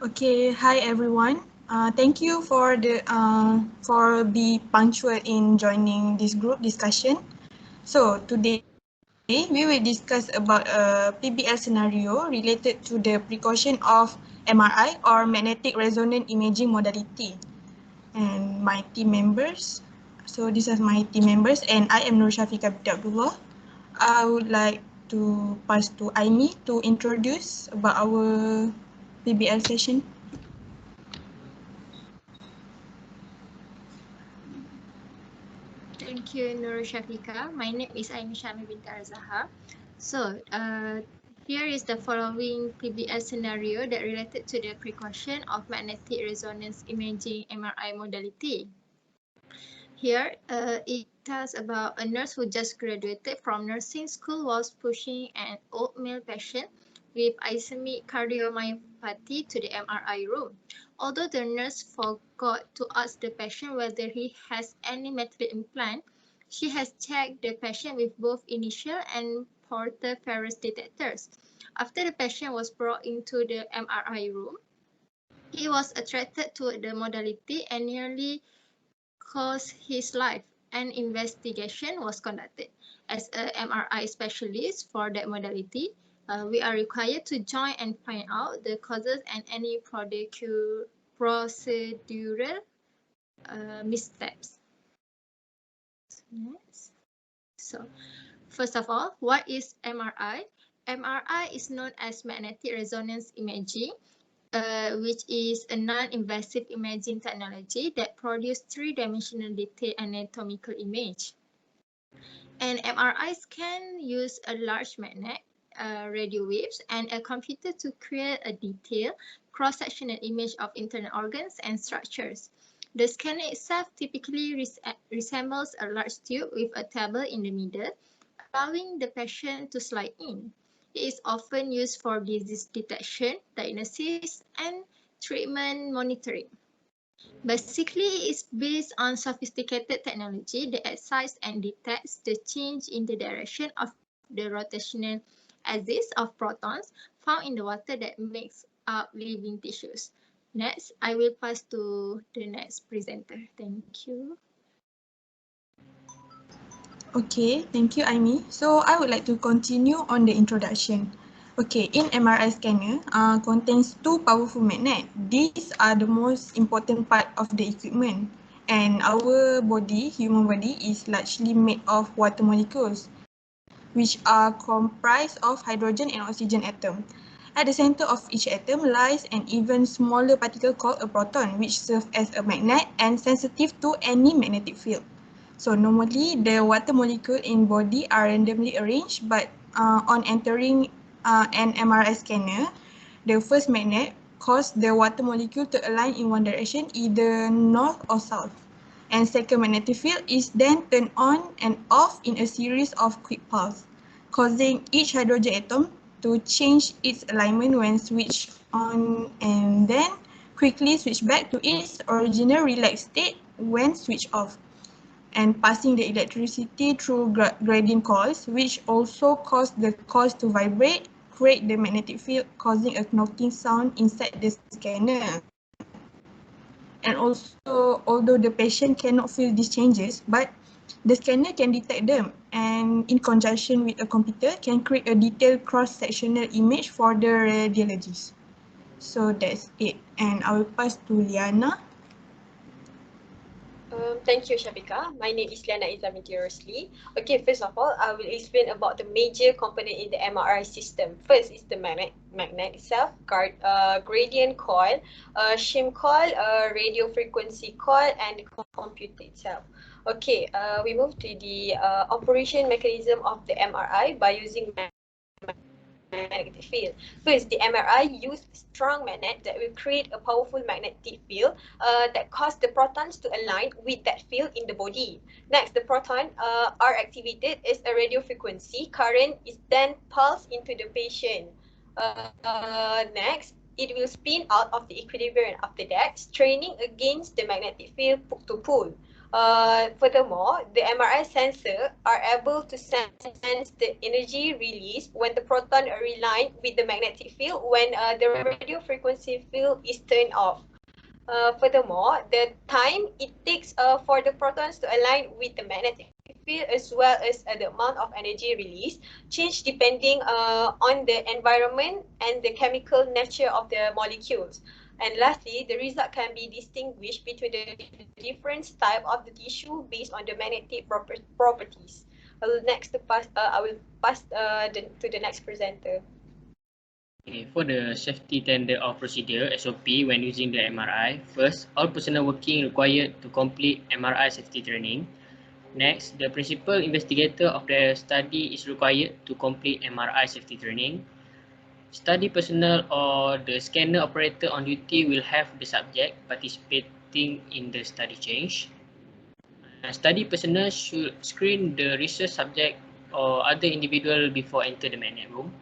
Okay, hi everyone. Thank you for be punctual in joining this group discussion. So today we will discuss about a PBL scenario related to the precaution of MRI or magnetic resonance imaging modality. And my team members. So these are my team members, and I am Nur Shafika binti Abdullah. I would like to pass to Aimi to introduce about our PBL session. Thank you, Nur Shafika. My name is Aimi Shami binti Arzaha. So, here is the following PBL scenario that related to the precaution of magnetic resonance imaging MRI modality. Here, it tells about a nurse who just graduated from nursing school was pushing an old male patient with ischemic cardiomyopathy to the MRI room. Although the nurse forgot to ask the patient whether he has any metal implant, she has checked the patient with both initial and portal ferrous detectors. After the patient was brought into the MRI room, he was attracted to the modality and nearly cost his life. An investigation was conducted. As a MRI specialist for that modality, we are required to join and find out the causes and any procedural missteps. Next. So, first of all, what is MRI? MRI is known as magnetic resonance imaging, which is a non-invasive imaging technology that produces three-dimensional detailed anatomical image. And MRIs can use a large magnet, radio waves, and a computer to create a detailed cross-sectional image of internal organs and structures. The scanner itself typically resembles a large tube with a table in the middle, allowing the patient to slide in. It is often used for disease detection, diagnosis, and treatment monitoring. Basically, it's based on sophisticated technology that excites and detects the change in the direction of the rotational axis of protons found in the water that makes up living tissues. Next, I will pass to the next presenter. Thank you. Okay, thank you, Aimi. So I would like to continue on the introduction. Okay, in MRI scanner contains two powerful magnets. These are the most important part of the equipment. And our body, human body, is largely made of water molecules, which are comprised of hydrogen and oxygen atom. At the center of each atom lies an even smaller particle called a proton, which serves as a magnet and sensitive to any magnetic field. So normally, the water molecule in body are randomly arranged, but on entering an MRI scanner, the first magnet cause the water molecule to align in one direction, either north or south. And second magnetic field is then turned on and off in a series of quick pulses, causing each hydrogen atom to change its alignment when switched on and then quickly switch back to its original relaxed state when switched off, and passing the electricity through gradient coils, which also cause the coils to vibrate, create the magnetic field, causing a knocking sound inside the scanner. And also, although the patient cannot feel these changes, but the scanner can detect them, and in conjunction with a computer can create a detailed cross-sectional image for the radiologist. So that's it, and I will pass to Liana. Thank you, Shabika. My name is Liana Izamiti Rosli. Okay, first of all, I will explain about the major component in the MRI system. First is the magnet itself, gradient coil, shim coil, radio frequency coil, and the computer itself. Okay, we move to the operation mechanism of the MRI by using magnetic field. First, the MRI use strong magnet that will create a powerful magnetic field that cause the protons to align with that field in the body. Next, the proton are activated as a radio frequency. Current is then pulsed into the patient. Next, it will spin out of the equilibrium after that, straining against the magnetic field to pull. Furthermore, the MRI sensor are able to sense the energy release when the proton are aligned with the magnetic field when the radio frequency field is turned off. Furthermore, the time it takes for the protons to align with the magnetic field as well as the amount of energy released change depending on the environment and the chemical nature of the molecules. And lastly, the result can be distinguished between the different type of the tissue based on the magnetic properties. I will pass to the next presenter. Okay, for the safety tender of procedure SOP when using the MRI, first, all personnel working required to complete MRI safety training. Next, the principal investigator of the study is required to complete MRI safety training. Study personnel or the scanner operator on duty will have the subject participating in the study change. Study personnel should screen the research subject or other individual before enter the magnet room.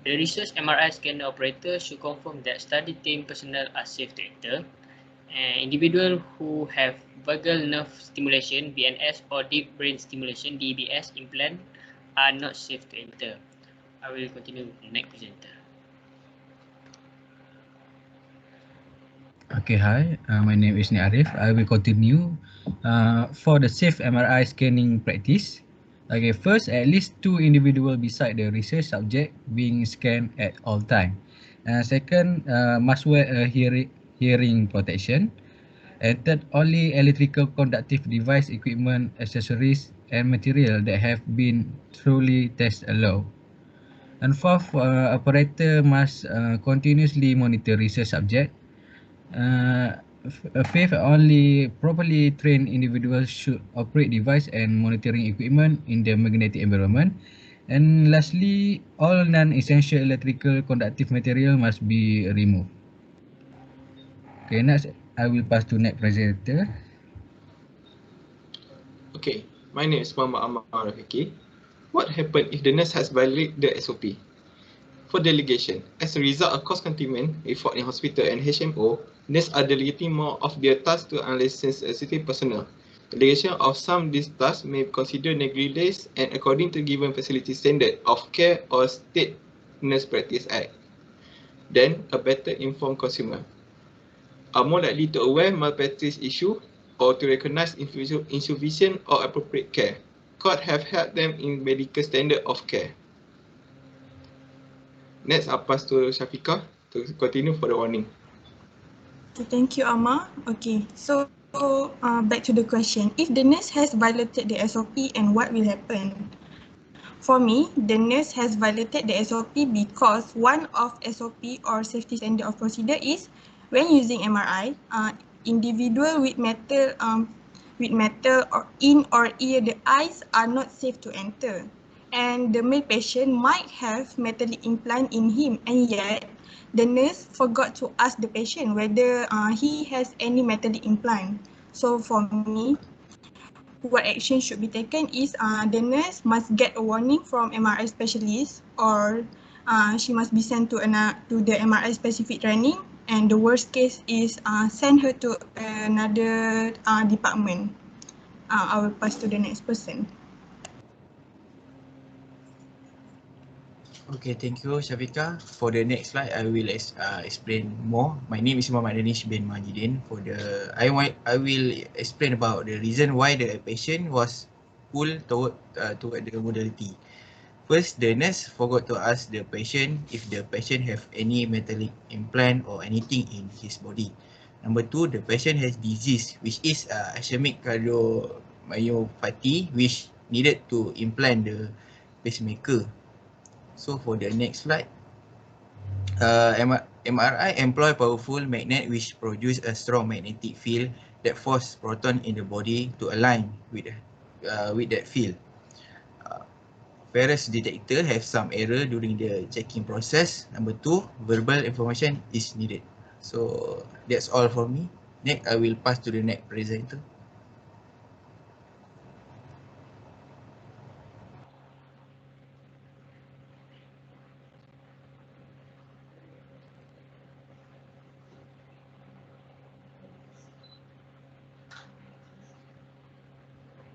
The research MRI scanner operator should confirm that study team personnel are safe to enter. And individuals who have vagal nerve stimulation (VNS) or deep brain stimulation (DBS) implant are not safe to enter. I will continue with the next presenter. Okay, hi. My name is Arif. I will continue for the safe MRI scanning practice. Okay, first, at least 2 individuals beside the research subject being scanned at all time. Second, must wear a hearing protection. And third, only electrical conductive device, equipment, accessories, and material that have been truly test allowed. And fourth, operator must continuously monitor research subject. Fifth, only properly trained individuals should operate device and monitoring equipment in the magnetic environment. And lastly, all non-essential electrical conductive material must be removed. Okay, next I will pass to next presenter. Okay, my name is Muhammad Ammar Rafiki. What happens if the nurse has violated the SOP? For delegation, as a result of cost containment effort in hospital and HMO, nurses are delegating more of their tasks to unlicensed assistant personnel. Delegation of some of these tasks may be considered negligence and according to given facility standard of care or State Nurse Practice Act. Then, a better informed consumer are more likely to aware malpractice issue or to recognize insufficient or appropriate care. Court have helped them in medical standard of care. Next, I'll pass to Shafiqah to continue for the warning. Okay, thank you, Amma. Okay, so back to the question. If the nurse has violated the SOP, and what will happen? For me, the nurse has violated the SOP because one of SOP or safety standard of procedure is when using MRI, individual with metal or in or ear, the eyes are not safe to enter. And the male patient might have metallic implant in him, and yet the nurse forgot to ask the patient whether he has any metallic implant. So for me, what action should be taken is the nurse must get a warning from MRI specialist, or she must be sent to the MRI specific training, and the worst case is send her to another department. I will pass to the next person. Okay, thank you, Shafiqah. For the next slide, I will explain more. My name is Muhammad Danish bin Majidin. I will explain about the reason why the patient was pulled toward the modality. First, the nurse forgot to ask the patient if the patient have any metallic implant or anything in his body. Number two, the patient has disease which is ischemic cardiomyopathy, which needed to implant the pacemaker. So for the next slide, MRI employ powerful magnet which produce a strong magnetic field that force proton in the body to align with that field. Whereas detector have some error during the checking process. Number two, verbal information is needed. So that's all for me. Next, I will pass to the next presenter.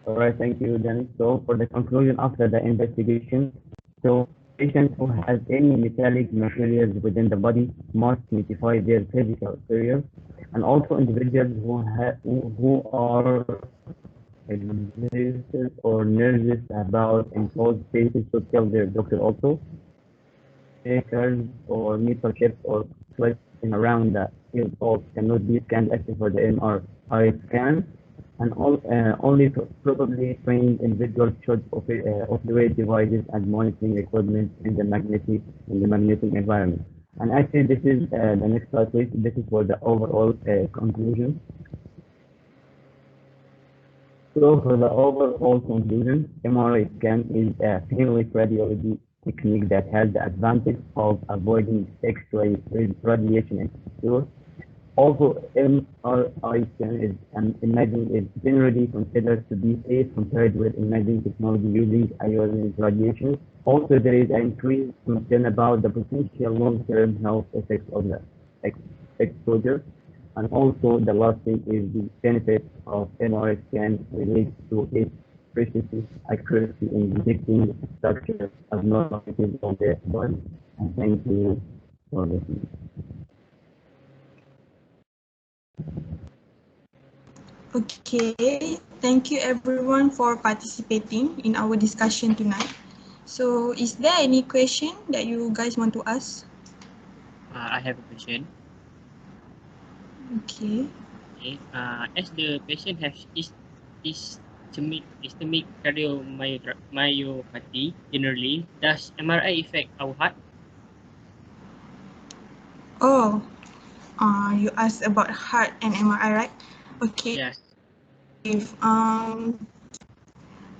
All right, thank you, Dennis. So for the conclusion after the investigation, so patients who have any metallic materials within the body must notify their physical appearance, and also individuals who are exhausted or nervous about enclosed spaces should tell their doctor also. Makers or metal chips or question around the field pulse cannot be scanned except for the MRI scan, and only probably trained individuals should operate devices and monitoring equipment in the magnetic environment. And actually, this is the next slide, please. This is for the overall conclusion. So for the overall conclusion, MRI scan is a painless radiology technique that has the advantage of avoiding X-ray radiation exposure. Also, MRI scan imaging is generally considered to be safe compared with imaging technology using ionizing radiation. Also, there is an increased concern about the potential long-term health effects of the exposure. And also, the last thing is the benefit of MRI scan relates to its precision, accuracy in detecting structure abnormalities of the body. And thank you for listening. Okay, thank you everyone for participating in our discussion tonight. So is there any question that you guys want to ask? I have a question. Okay. Okay. As the patient has ischemic cardiomyopathy generally, does MRI affect our heart? Oh, you asked about heart and MRI, right? Okay. Yes.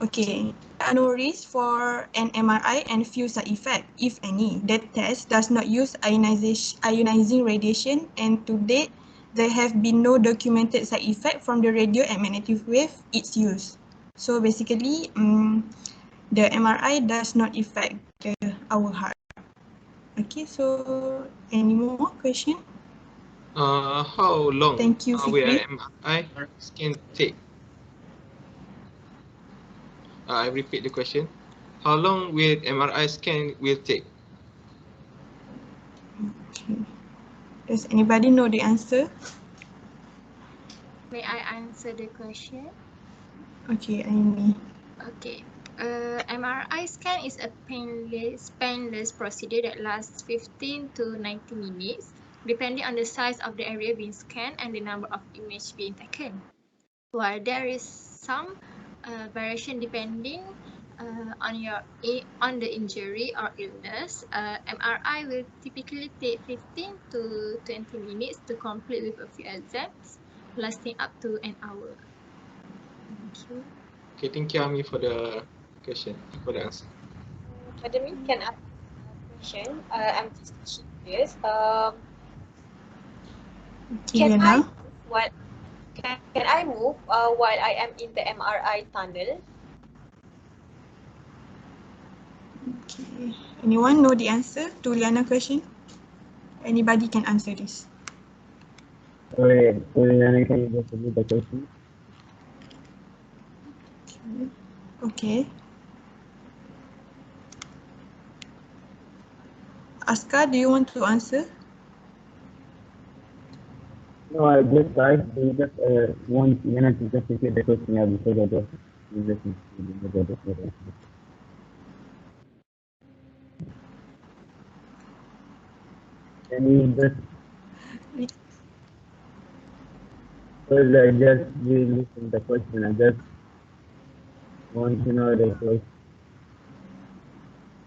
Okay, there are no risk for an MRI and few side effects, if any. That test does not use ionizing radiation, and to date, there have been no documented side effect from the radio and magnetic wave it's used. So basically, the MRI does not affect our heart. Okay, so any more question? How long Thank you, will Fikri. MRI scan take? I repeat the question. How long will MRI scan will take? Okay. Does anybody know the answer? May I answer the question? Okay, Amy. Okay. MRI scan is a painless procedure that lasts 15 to 90 minutes, depending on the size of the area being scanned and the number of images being taken. While there is some variation depending on the injury or illness, MRI will typically take 15 to 20 minutes to complete with a few exams, lasting up to an hour. Thank you. Okay, thank you, Ami, for the question, for the answer. Madam Min, can I ask a question? I'm just curious. Can I Liana? move while I am in the MRI tunnel? Okay. Anyone know the answer to Liana question? Anybody can answer this. Sorry, can you just repeat the question? Okay. Aska, do you want to answer? No, I just want Yana to just repeat the question because I just listened to the Can you just because I just listened to the question. I just want to know the question.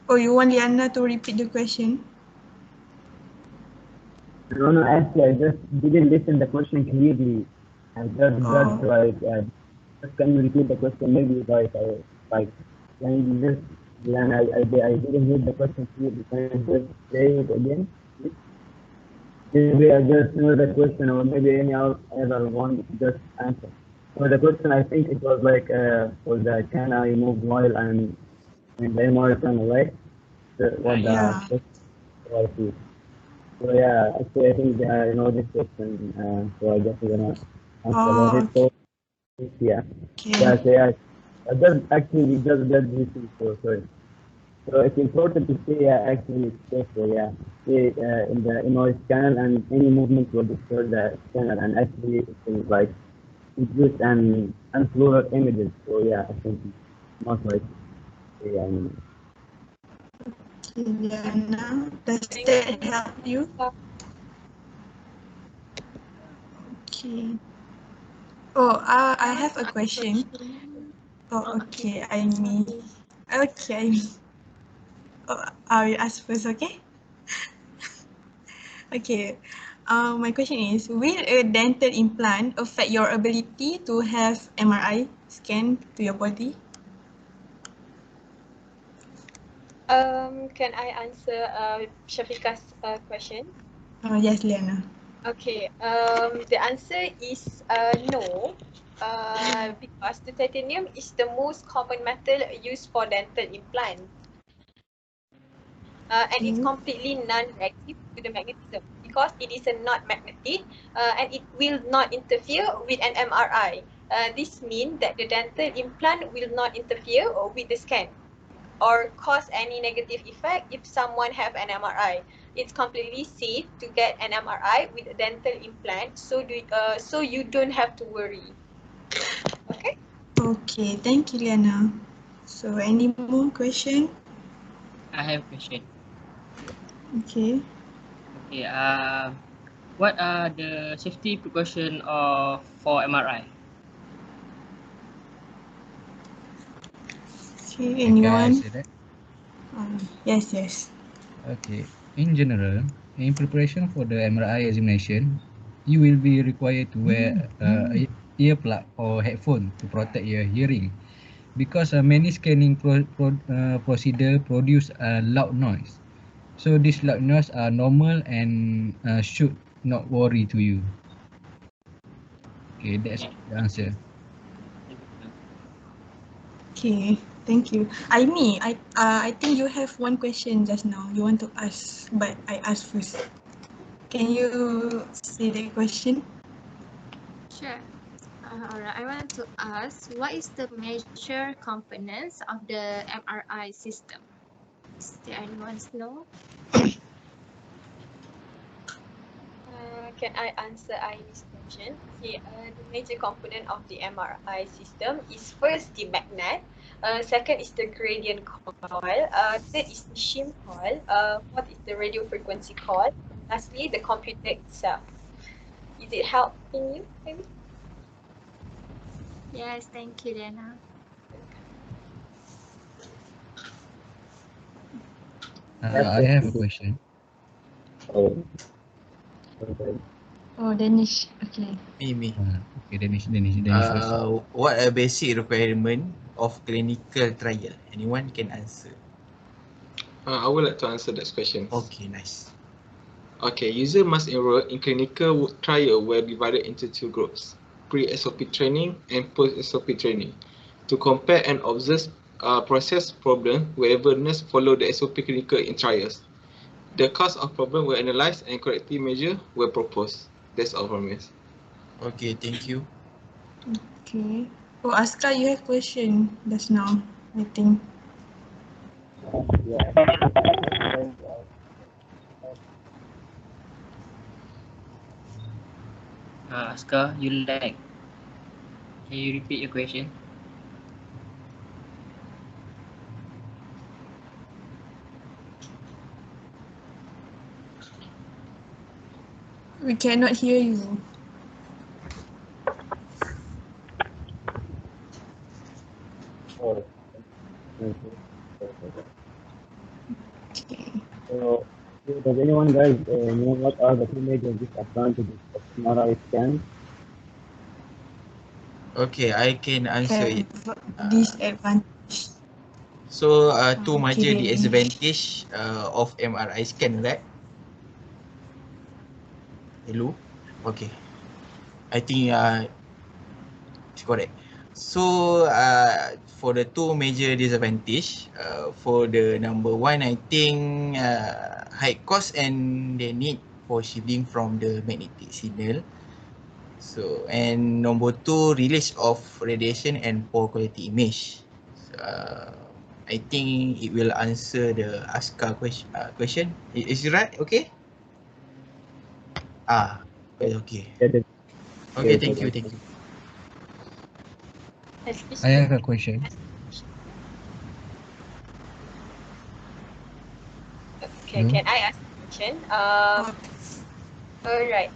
Oh, you want Liana to repeat the question? No, actually, I just didn't listen the question clearly. I just got just can you repeat the question? Maybe can you just, Liana, I didn't hear the question clearly. Can you just say it again? Maybe I just know the question, or maybe any other one just answer. So the question, I think it was like for the can I move while I'm in the MRI channel, right? What the question was. So yeah, actually I think I know this question, so I guess we're gonna answer about it. So yeah, Okay. yeah. Just actually just get this info, sorry. So it's important to stay actually careful, yeah. Stay in the MRI scanner, and any movement will disturb the scanner, and actually it will like produce an unfluorescent images. So yeah, I think most likely. Yeah, Liana, does Thank that you. help you? Okay. Oh, I have a question. Oh, okay, I mean. Okay, I mean. Oh, I will ask first, okay? Okay. My question is, will a dental implant affect your ability to have MRI scan to your body? Can I answer Shafiqa's question? Yes, Liana. Okay, the answer is no. Because the titanium is the most common metal used for dental implant. And it's completely non-reactive to the magnetism because it is a not magnetic and it will not interfere with an MRI. This means that the dental implant will not interfere with the scan or cause any negative effect if someone have an MRI. It's completely safe to get an MRI with a dental implant, so you don't have to worry. Okay? Okay, thank you, Liana. So, any more question? I have a question. Okay. Okay, what are the safety precaution for MRI? Okay, Can I anyone? say that? Yes, yes. Okay. In general, in preparation for the MRI examination, you will be required to wear a earplug or headphone to protect your hearing, because many scanning procedure produce a loud noise. So these loud noise are normal and should not worry to you. Okay, that's Okay. the answer. Okay, thank you. I think you have one question just now. You want to ask, but I asked first. Can you say the question? Sure. Alright, I want to ask, what is the major components of the MRI system? Is there anyone know? Can I answer Aini's question? Okay, the major component of the MRI system is first the magnet, second is the gradient coil, third is the shim coil, fourth is the radio frequency coil, and lastly the computer itself. Is it helping you, maybe? Yes, thank you, Lena. I have a question. Oh, okay. Oh, Danish. Okay. Me. Okay, Danish first. What are basic requirement of clinical trial? Anyone can answer. I would like to answer that question. Okay, nice. Okay, user must enroll in clinical trial were divided into two groups, pre-SOP training and post-SOP training, to compare and observe process problem wherever nurse follow the SOP clinical in trials. The cause of problem were analyzed and corrective measures were proposed. That's all from us. Okay, thank you. Okay. Oh, Aska, you have question just now, I think. Yeah. Aska, you like? Can you repeat your question? We cannot hear you. Oh, thank you. Okay. So, does anyone guys know what are the two major disadvantages of MRI scan? Okay, I can answer it. Disadvantage. So, two Okay, major Danish. disadvantage of MRI scan, right? Hello? Okay. I think it's correct. So, for the two major disadvantage, for the number one, I think high cost and the need for shielding from the magnetic signal. So, and number 2, release of radiation and poor quality image. I think it will answer the ASCA question. Is it right? Okay. Okay. That is Okay, very thank good you, answer. thank you. Excuse I me. have a question. Okay, No? can I ask a question? Alright.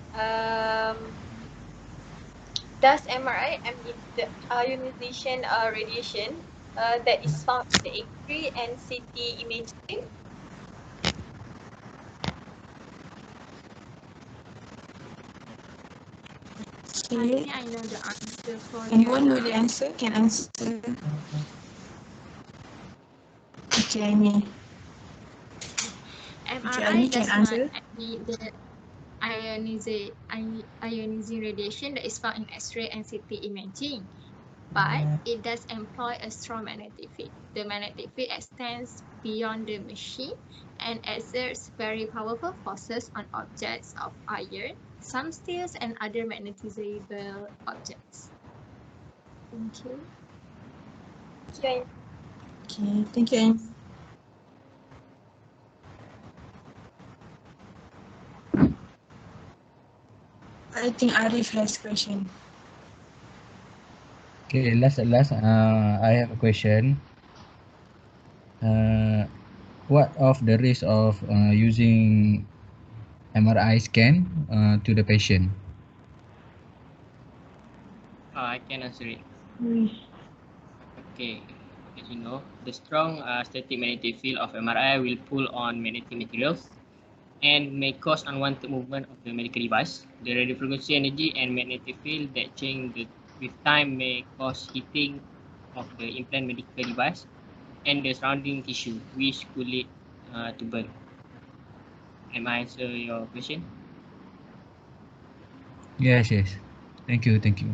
Does MRI emit the ionization radiation that is found in the X-ray and CT imaging? I Okay. think I know the answer for Anyone know that. the answer? Can answer. Okay, Amy. MRI Amy can does not answer. emit the ionizing radiation that is found in X-ray and CT imaging, but it does employ a strong magnetic field. The magnetic field extends beyond the machine and exerts very powerful forces on objects of iron, some steels, and other magnetizable objects. Thank you. Okay. Okay, thank you, Amy. I think Arif has question. Okay, last, I have a question. What of the risk of using MRI scan to the patient? I can answer it. Mm. Okay, as you know, the strong static magnetic field of MRI will pull on magnetic materials and may cause unwanted movement of the medical device. The radio frequency energy and magnetic field that change with time may cause heating of the implant medical device and the surrounding tissue, which could lead to burn. Am I answer your question? Yes, yes. Thank you, thank you.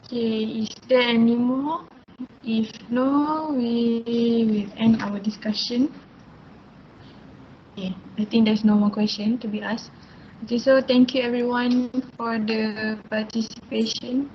Okay, is there any more? If no, we will end our discussion. Okay, I think there's no more question to be asked. Okay, so thank you everyone for the participation.